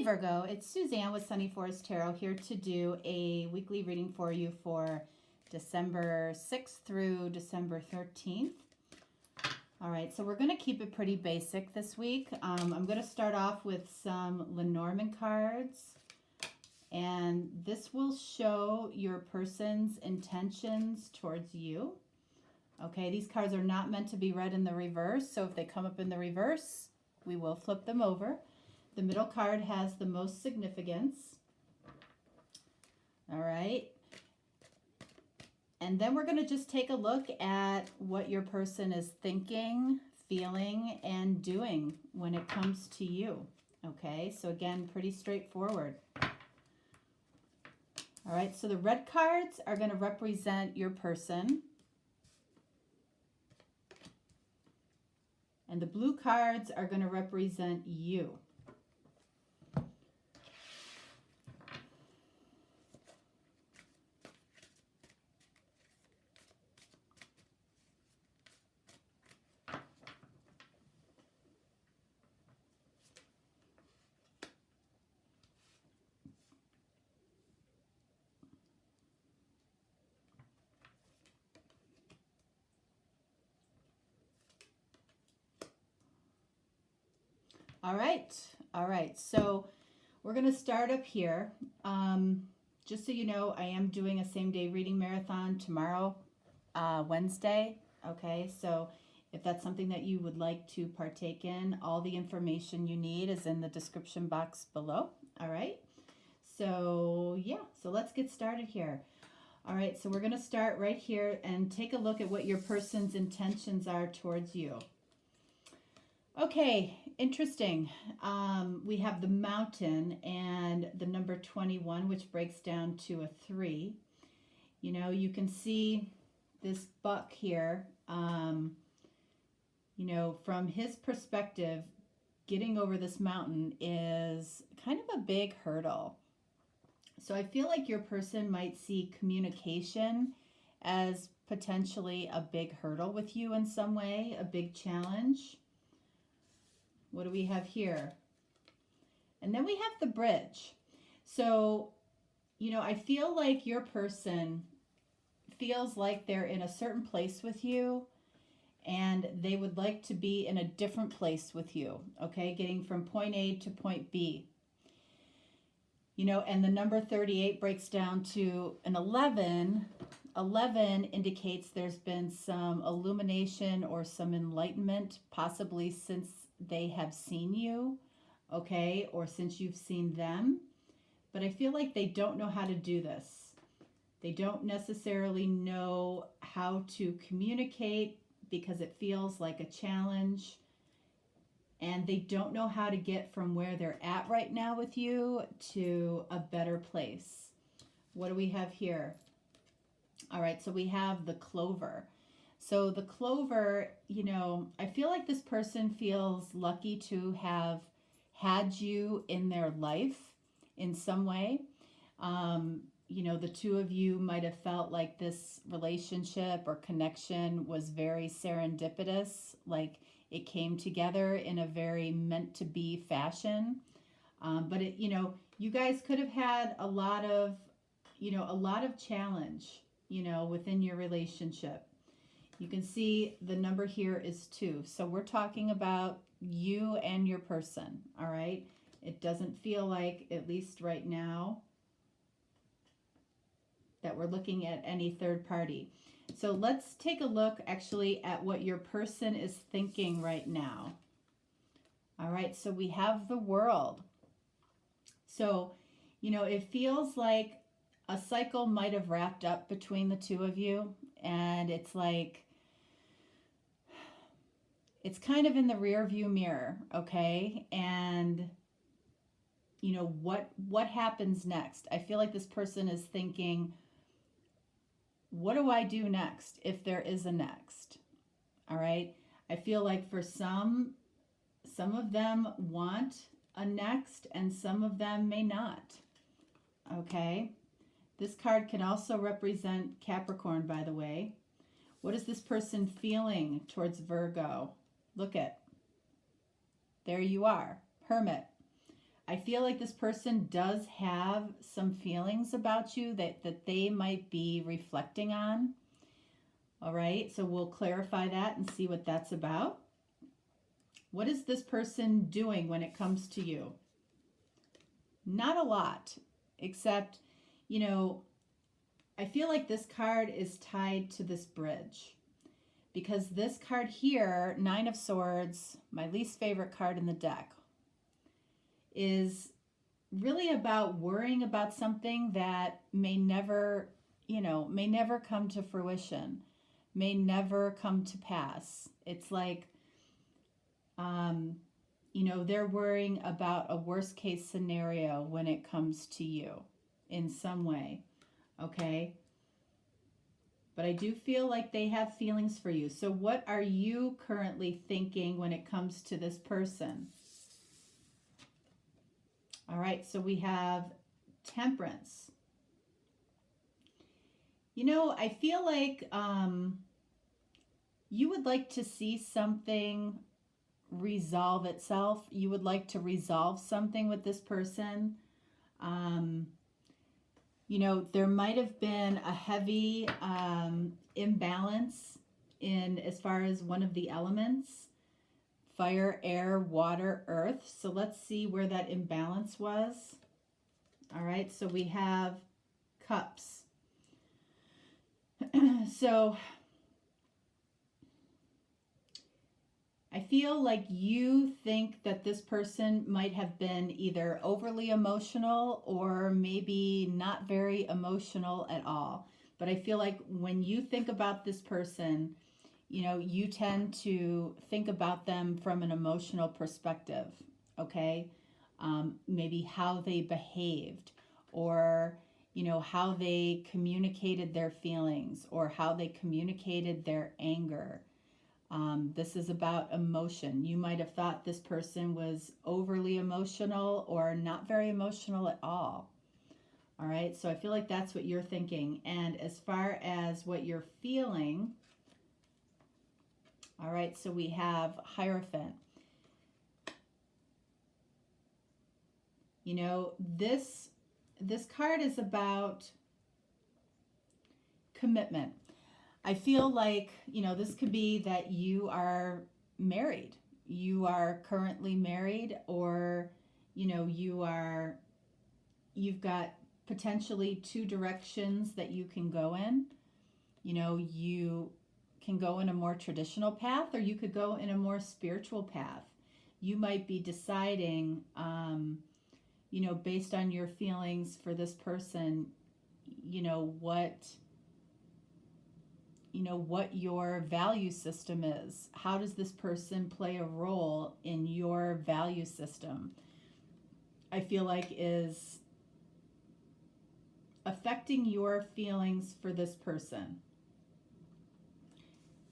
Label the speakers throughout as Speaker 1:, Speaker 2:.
Speaker 1: Hey Virgo, it's Suzanne with Sunny Forest Tarot here to do a weekly reading for you for December 6th through December 13th. All right, so we're going to keep it pretty basic this week. I'm going to start off with some Lenormand cards, and this will show your person's intentions towards you. Okay, these cards are not meant to be read in the reverse, so if they come up in the reverse, we will flip them over. The middle card has the most significance. All right. And then we're going to just take a look at what your person is thinking, feeling, and doing when it comes to you. Okay, so again, pretty straightforward. All right, so the red cards are going to represent your person. And the blue cards are going to represent you. All right, so we're going to start up here. Just so you know, I am doing a same-day reading marathon tomorrow, Wednesday. Okay, so if that's something that you would like to partake in, all the information you need is in the description box below. All right, so yeah, so let's get started here. All right, so we're going to start right here and take a look at what your person's intentions are towards you. Okay, interesting. We have the mountain and the number 21, which breaks down to a 3. You know, you can see this buck here, you know, from his perspective, getting over this mountain is kind of a big hurdle. So I feel like your person might see communication as potentially a big hurdle with you in some way, a big challenge. What do we have here? And then we have the bridge. So, you know, I feel like your person feels like they're in a certain place with you and they would like to be in a different place with you, okay? Getting from point A to point B. You know, and the number 38 breaks down to an 11. 11 indicates there's been some illumination or some enlightenment, possibly since they have seen you, okay, or since you've seen them. But I feel like they don't know how to do this. They don't necessarily know how to communicate because it feels like a challenge. And they don't know how to get from where they're at right now with you to a better place. What do we have here? All right, so we have the clover. So the clover, you know, I feel like this person feels lucky to have had you in their life in some way. You know, the two of you might have felt like this relationship or connection was very serendipitous, like it came together in a very meant to be fashion. But it, you know, you guys could have had a lot of, you know, a lot of challenge, you know, within your relationship. You can see the number here is 2. So we're talking about you and your person, all right? It doesn't feel like, at least right now, that we're looking at any third party. So let's take a look actually at what your person is thinking right now. All right, so we have the World. So, you know, it feels like a cycle might have wrapped up between the two of you, and it's like, it's kind of in the rear view mirror, okay? And, you know, what happens next? I feel like this person is thinking, what do I do next if there is a next? All right? I feel like for some of them want a next and some of them may not, okay? This card can also represent Capricorn, by the way. What is this person feeling towards Virgo? Look at, there you are, Hermit. I feel like this person does have some feelings about you that they might be reflecting on. All right, so we'll clarify that and see what that's about. What is this person doing when it comes to you? Not a lot, except, you know, I feel like this card is tied to this bridge. Because this card here, Nine of Swords, my least favorite card in the deck, is really about worrying about something that may never, may never come to fruition, may never come to pass. It's like, they're worrying about a worst case scenario when it comes to you in some way, okay? But I do feel like they have feelings for you. So what are you currently thinking when it comes to this person? All right, so we have Temperance. I feel like you would like to see something resolve itself. You would like to resolve something with this person. There might have been a heavy imbalance in as far as one of the elements, fire, air, water, earth. So let's see where that imbalance was. All right, so we have Cups. So I feel like you think that this person might have been either overly emotional or maybe not very emotional at all. But I feel like when you think about this person, you tend to think about them from an emotional perspective, okay? Maybe how they behaved, or how they communicated their feelings, or how they communicated their anger. This is about emotion. You might have thought this person was overly emotional or not very emotional at all. All right, so I feel like that's what you're thinking. And as far as what you're feeling, all right, so we have Hierophant. This card is about commitment. I feel like, this could be that you are married. You are currently married, or, you've got potentially two directions that you can go in. You can go in a more traditional path, or you could go in a more spiritual path. You might be deciding, based on your feelings for this person, what your value system is. How does this person play a role in your value system? I feel like is affecting your feelings for this person.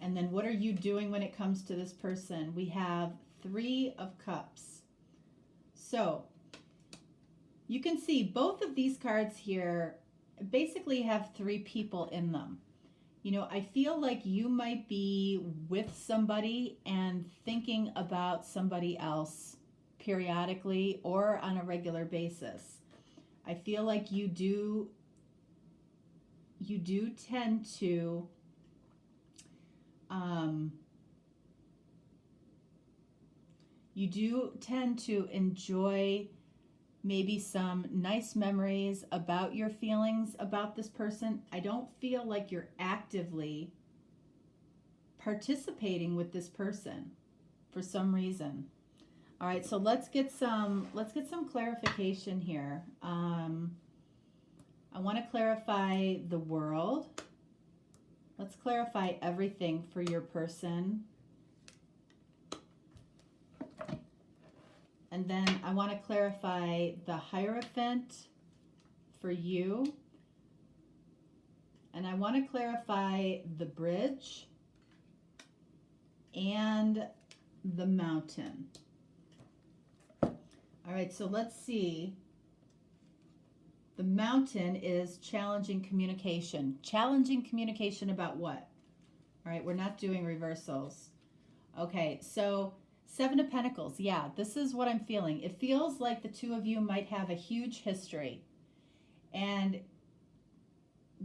Speaker 1: And then what are you doing when it comes to this person? We have Three of Cups. So you can see both of these cards here basically have three people in them. I feel like you might be with somebody and thinking about somebody else periodically or on a regular basis. I feel like you do tend to enjoy maybe some nice memories about your feelings about this person. I don't feel like you're actively participating with this person for some reason. All right, so let's get some clarification here. I want to clarify the world. Let's clarify everything for your person. And then I want to clarify the Hierophant for you. And I want to clarify the bridge and the mountain. All right, so let's see. The mountain is challenging communication. Challenging communication about what? All right, we're not doing reversals. Okay, so Seven of Pentacles. Yeah, this is what I'm feeling. It feels like the two of you might have a huge history. And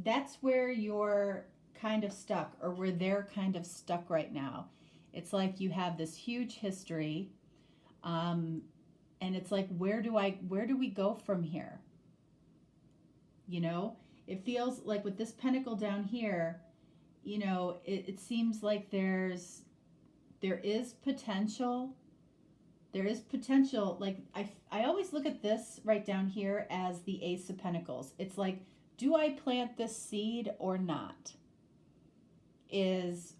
Speaker 1: that's where you're kind of stuck, or where they're kind of stuck right now. It's like you have this huge history. And it's like, where do we go from here? You know, it feels like with this pentacle down here, you know, it seems like there is potential. There is potential. Like I always look at this right down here as the Ace of Pentacles. It's like, do I plant this seed or not? Is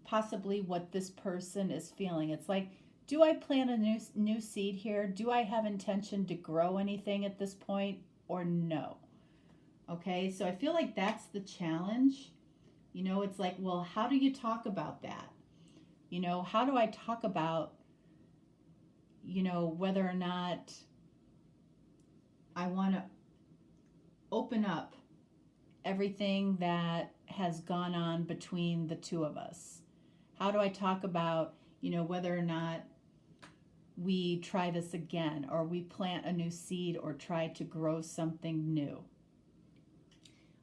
Speaker 1: possibly what this person is feeling. It's like, do I plant a new seed here? Do I have intention to grow anything at this point or no? Okay, so I feel like that's the challenge. You know, it's like, well, how do you talk about that? You know, how do I talk about, you know, whether or not I want to open up everything that has gone on between the two of us? How do I talk about, you know, whether or not we try this again, or we plant a new seed, or try to grow something new?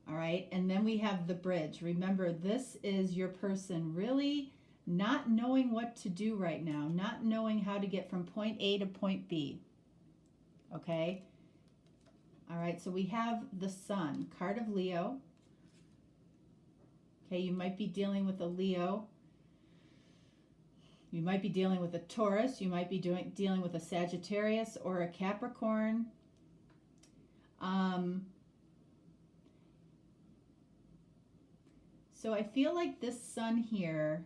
Speaker 1: All right, and then we have the bridge. Remember, this is your person really not knowing what to do right now, not knowing how to get from point A to point B. Okay? All right, so we have the Sun, card of Leo. Okay, you might be dealing with a Leo. You might be dealing with a Taurus. You might be dealing with a Sagittarius or a Capricorn. So I feel like this Sun here,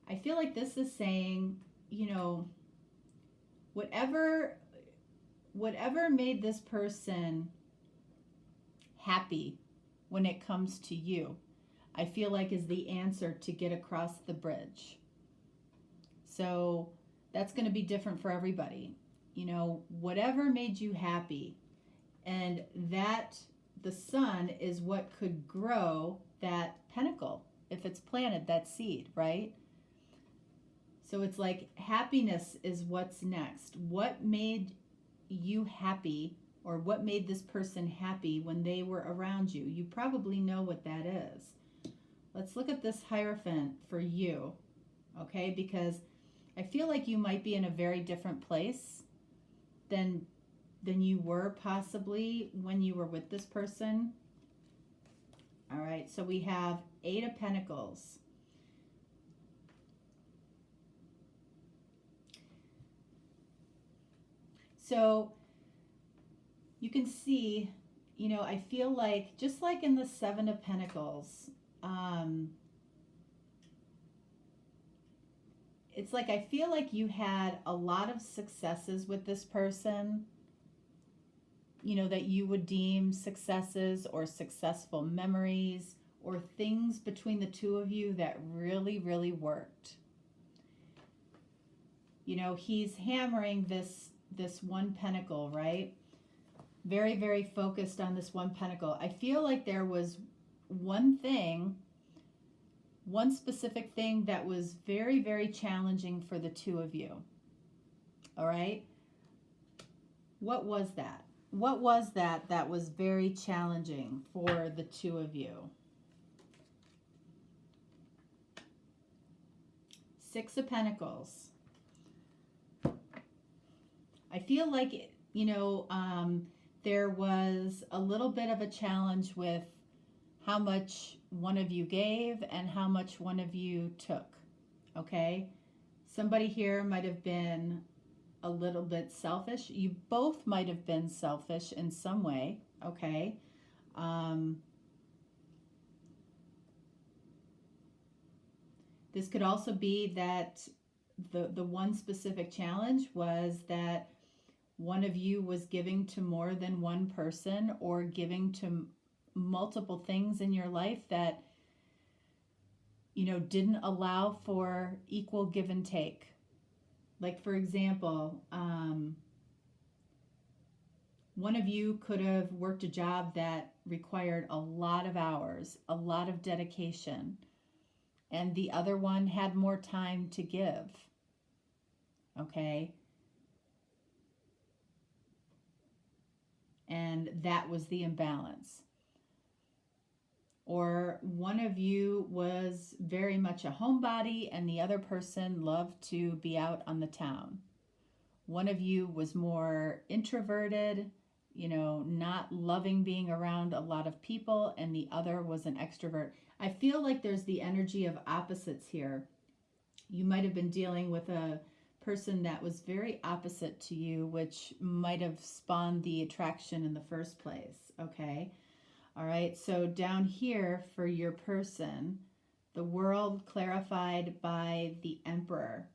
Speaker 1: I feel like this is saying, you know, whatever made this person happy when it comes to you, I feel like is the answer to get across the bridge. So that's going to be different for everybody. You know, whatever made you happy, and that the Sun is what could grow that pentacle if it's planted, that seed, right? So it's like happiness is what's next. What made you happy, or what made this person happy when they were around you? You probably know what that is. Let's look at this Hierophant for you, okay? Because I feel like you might be in a very different place than you were possibly when you were with this person. All right, so we have Eight of Pentacles. So you can see, you know, I feel like, just like in the Seven of Pentacles, it's like I feel like you had a lot of successes with this person, you know, that you would deem successes or successful memories or things between the two of you that really, really worked. You know, he's hammering this one pentacle, right? Very, very focused on this one pentacle. I feel like there was one specific thing that was very, very challenging for the two of you. All right? What was that? What was that was very challenging for the two of you? Six of Pentacles. I feel like, you know, there was a little bit of a challenge with how much one of you gave and how much one of you took, okay? Somebody here might have been a little bit selfish. You both might have been selfish in some way, okay? This could also be that the one specific challenge was that one of you was giving to more than one person, or giving to multiple things in your life that, you know, didn't allow for equal give and take. Like, for example, one of you could have worked a job that required a lot of hours, a lot of dedication, and the other one had more time to give. Okay? And that was the imbalance. Or one of you was very much a homebody and the other person loved to be out on the town. One of you was more introverted, not loving being around a lot of people, and the other was an extrovert. I feel like there's the energy of opposites here. You might have been dealing with a person that was very opposite to you, which might have spawned the attraction in the first place. Okay? All right, so down here for your person, the world clarified by the Emperor.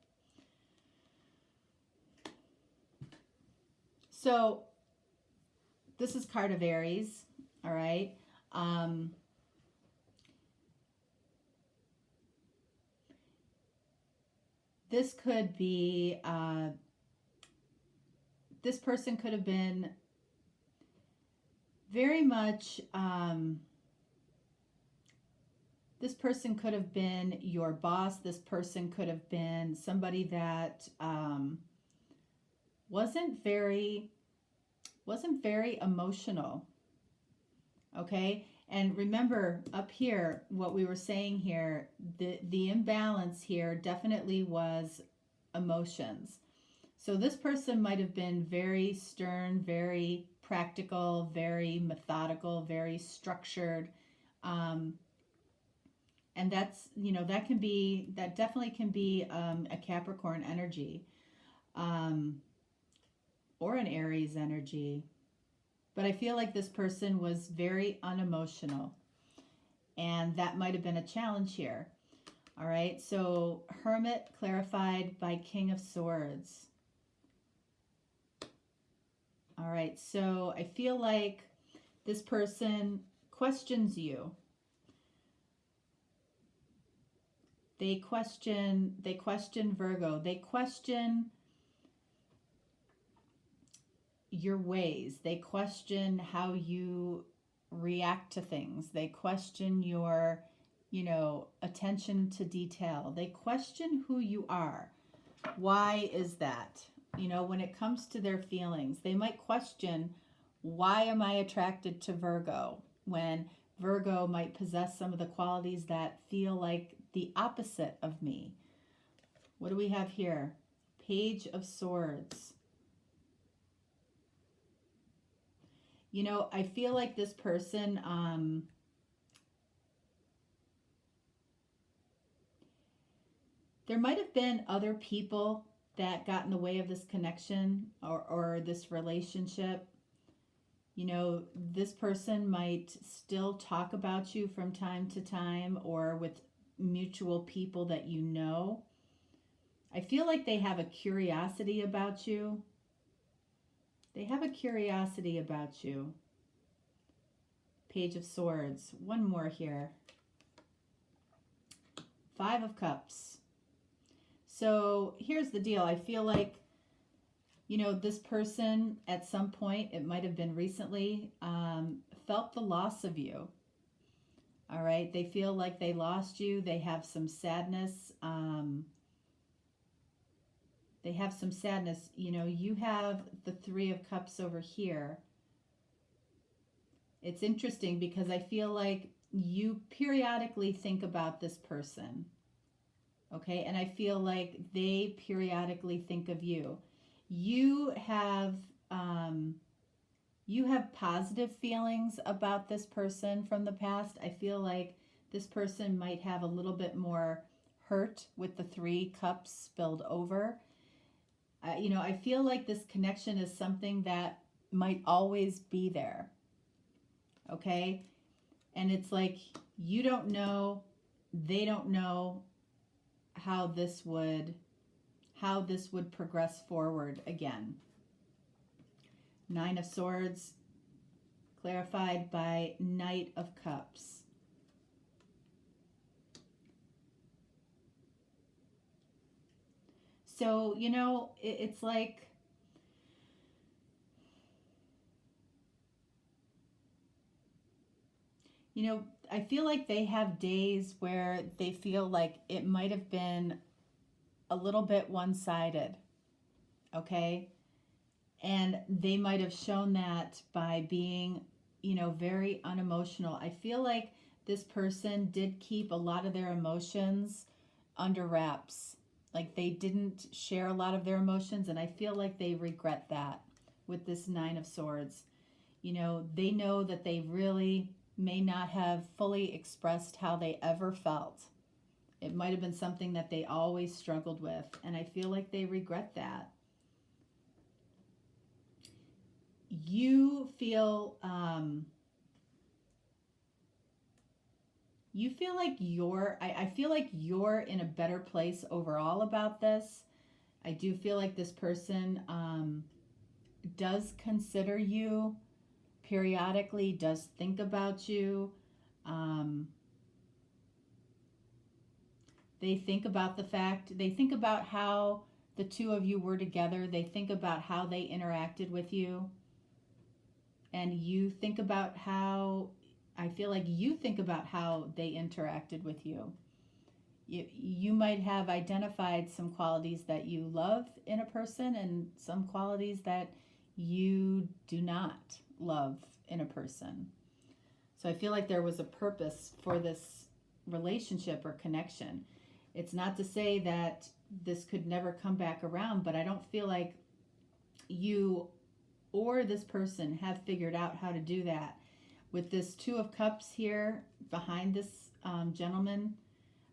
Speaker 1: So this is card of Aries, all right? This could be, this person could have been very much, this person could have been your boss. This person could have been somebody that wasn't very emotional. Okay? And remember up here, what we were saying here, the imbalance here definitely was emotions. So this person might have been very stern, very practical, very methodical, very structured. And that's, that definitely can be a Capricorn energy or an Aries energy. But I feel like this person was very unemotional, and that might have been a challenge here. All right, so Hermit clarified by King of Swords. All right, so I feel like this person questions you. They question Virgo. They question your ways. They question how you react to things. They question your, attention to detail. They question who you are. Why is that? When it comes to their feelings, they might question, why am I attracted to Virgo? When Virgo might possess some of the qualities that feel like the opposite of me. What do we have here? Page of Swords. I feel like this person, there might have been other people that got in the way of this connection or this relationship. This person might still talk about you from time to time or with mutual people that you know. I feel like they have a curiosity about you. They have a curiosity about you. Page of Swords. One more here. Five of Cups. So here's the deal. I feel like, this person at some point, it might have been recently, felt the loss of you. All right. They feel like they lost you. They have some sadness. You have the Three of Cups over here. It's interesting because I feel like you periodically think about this person. Okay, and I feel like they periodically think of you. You have positive feelings about this person from the past. I feel like this person might have a little bit more hurt with the Three Cups spilled over. I feel like this connection is something that might always be there. Okay? And it's like you don't know, they don't know how this would progress forward again. Nine of Swords clarified by Knight of Cups. So, it's like You know, I feel like they have days where they feel like it might have been a little bit one-sided, okay? And they might have shown that by being, you know, very unemotional. I feel like this person did keep a lot of their emotions under wraps. Like they didn't share a lot of their emotions, and I feel like they regret that with this Nine of Swords. You know, they know that they really may not have fully expressed how they ever felt. It might have been something that they always struggled with, and I feel like they regret that. You feel like I feel like you're in a better place overall about this. I do feel like this person does consider you periodically, does think about you. Um, they think about they think about how the two of you were together. They think about how they interacted with you. And you think about how, I feel like you think about how they interacted with you. You might have identified some qualities that you love in a person and some qualities that you do not love in a person. So I feel like there was a purpose for this relationship or connection. It's not to say that this could never come back around, but I don't feel like you or this person have figured out how to do that. With this Two of Cups here behind this gentleman,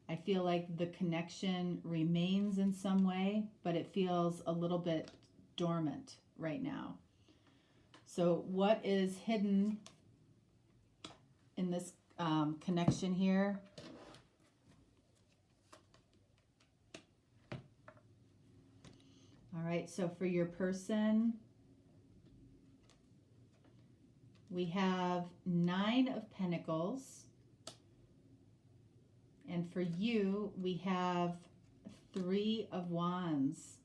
Speaker 1: I feel like the connection remains in some way, but it feels a little bit dormant right now. So what is hidden in this connection here? All right, so for your person, we have Nine of Pentacles. And for you, we have Three of Wands.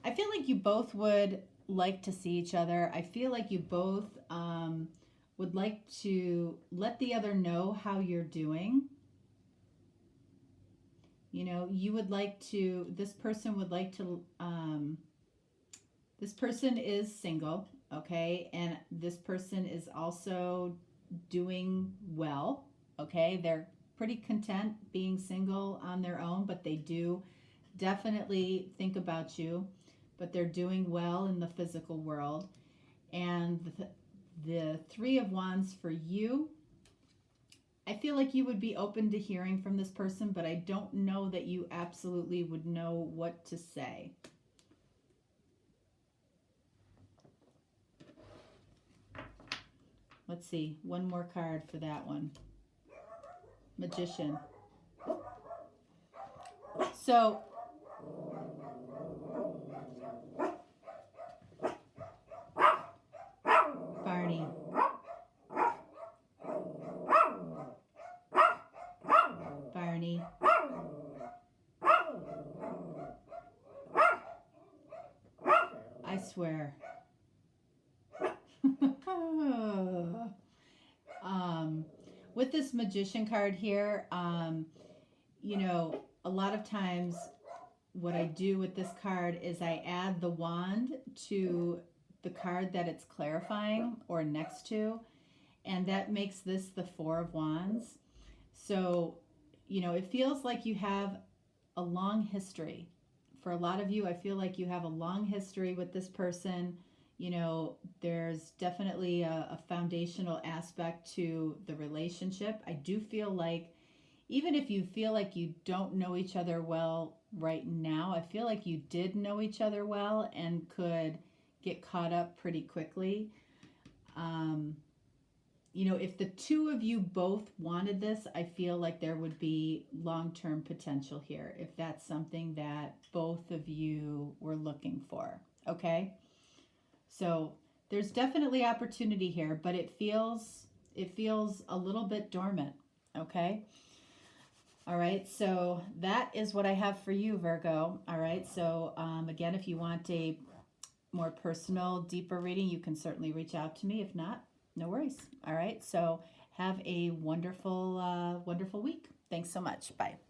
Speaker 1: I feel like you both would like to see each other. I feel like you both would like to let the other know how you're doing. You know, you would like to, this person would like to, this person is single, okay? And this person is also doing well, okay? They're pretty content being single on their own, but they do definitely think about you, but they're doing well in the physical world. And the Three of Wands for you, I feel like you would be open to hearing from this person, but I don't know that you absolutely would know what to say. Let's see, one more card for that one. Magician. So, Barney. Barney. I swear. With this Magician card here, you know, a lot of times what I do with this card is I add the wand to the card that it's clarifying or next to, and that makes this the Four of Wands. So, you know, it feels like you have a long history. For a lot of you, I feel like you have a long history with this person. You know, there's definitely a foundational aspect to the relationship. I do feel like, even if you feel like you don't know each other well right now, I feel like you did know each other well and could get caught up pretty quickly. You know, if the two of you both wanted this, I feel like there would be long-term potential here, if that's something that both of you were looking for, okay? So there's definitely opportunity here, but it feels a little bit dormant, okay? All right, so that is what I have for you, Virgo. All right, so again, if you want a more personal, deeper reading, you can certainly reach out to me. If not, no worries. All right. So have a wonderful, wonderful week. Thanks so much. Bye.